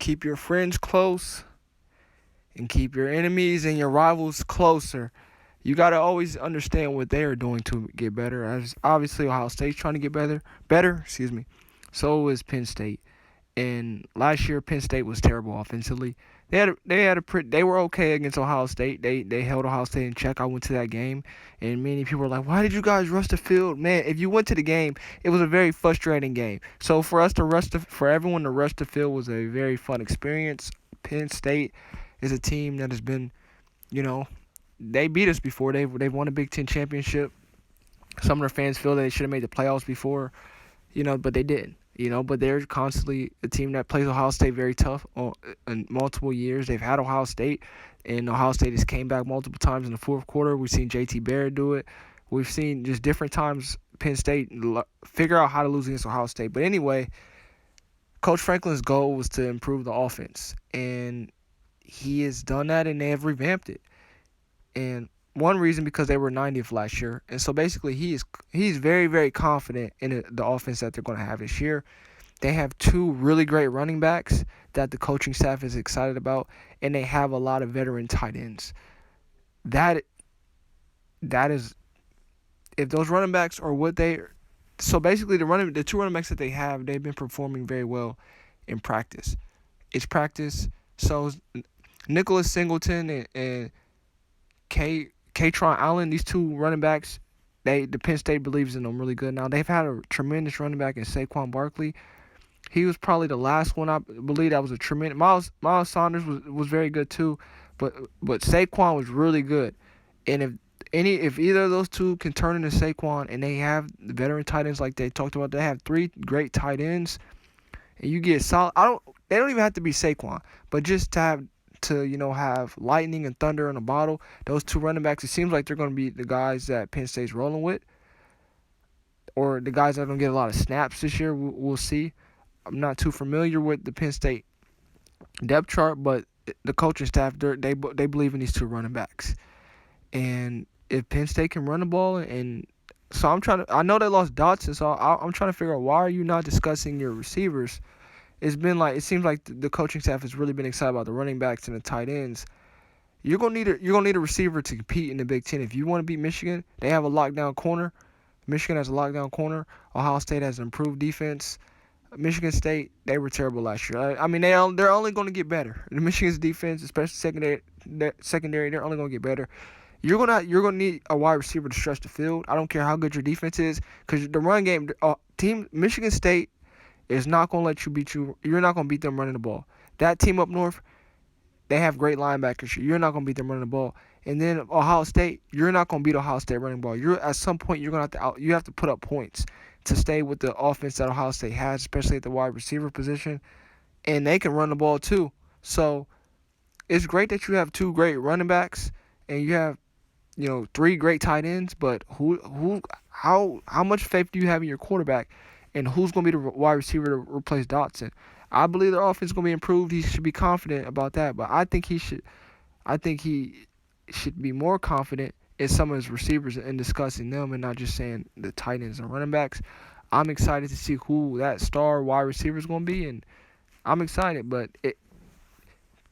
keep your friends close and keep your enemies and your rivals closer. You got to always understand what they are doing to get better. As obviously Ohio State's trying to get better, So is Penn State. And last year Penn State was terrible offensively. They were okay against Ohio State. They held Ohio State in check. I went to that game, and many people were like, "Why did you guys rush the field?" Man, if you went to the game, it was a very frustrating game. So for everyone to rush the field was a very fun experience. Penn State is a team that has been, you know, they beat us before. They've won a Big Ten championship. Some of their fans feel that they should have made the playoffs before, but they didn't. But they're constantly a team that plays Ohio State very tough in multiple years. They've had Ohio State, and Ohio State has came back multiple times in the fourth quarter. We've seen J.T. Barrett do it. We've seen just different times Penn State figure out how to lose against Ohio State. But anyway, Coach Franklin's goal was to improve the offense, and he has done that, and they have revamped it. And one reason because they were 90th last year. And so basically he's very, very confident in the offense that they're going to have this year. They have two really great running backs that the coaching staff is excited about, and they have a lot of veteran tight ends. That is, if those running backs are so basically the two running backs that they have, they've been performing very well in practice. It's practice. So Nicholas Singleton and Katron Allen, these two running backs, the Penn State believes in them really good. Now, they've had a tremendous running back in Saquon Barkley. He was probably the last one, I believe, that was a tremendous. Miles Saunders was very good too, but Saquon was really good. And if either of those two can turn into Saquon, and they have the veteran tight ends like they talked about, they have three great tight ends, and you get solid. They don't even have to be Saquon, but just to have lightning and thunder in a bottle. Those two running backs, it seems like they're going to be the guys that Penn State's rolling with, or the guys that are going to get a lot of snaps this year. We'll see. I'm not too familiar with the Penn State depth chart, but the coaching staff, they believe in these two running backs. And if Penn State can run the ball, and so I know they lost Dotson, so I'm trying to figure out, why are you not discussing your receivers? It seems like the coaching staff has really been excited about the running backs and the tight ends. You're gonna need a receiver to compete in the Big Ten. If you want to beat Michigan, they have a lockdown corner. Michigan has a lockdown corner. Ohio State has an improved defense. Michigan State, they were terrible last year. I mean, they're only going to get better. The Michigan's defense, especially secondary, they're only going to get better. You're gonna need a wide receiver to stretch the field. I don't care how good your defense is, because the run game, team Michigan State is not going to let you beat you. You're not going to beat them running the ball. That team up north, they have great linebackers. You're not going to beat them running the ball. And then Ohio State, you're not going to beat Ohio State running the ball. At some point, you have to put up points to stay with the offense that Ohio State has, especially at the wide receiver position. And they can run the ball too. So it's great that you have two great running backs and you have, three great tight ends. But how much faith do you have in your quarterback? And who's going to be the wide receiver to replace Dotson? I believe their offense is going to be improved. He should be confident about that. But I think he should be more confident in some of his receivers and discussing them, and not just saying the tight ends and running backs. I'm excited to see who that star wide receiver is going to be, and I'm excited. But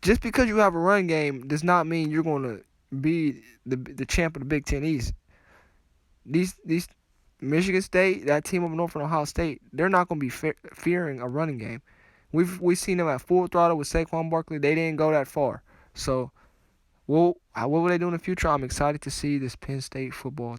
just because you have a run game does not mean you're going to be the champ of the Big Ten East. These Michigan State, that team up north from Ohio State, they're not going to be fearing a running game. We've seen them at full throttle with Saquon Barkley. They didn't go that far. So, what will they do in the future? I'm excited to see this Penn State football team.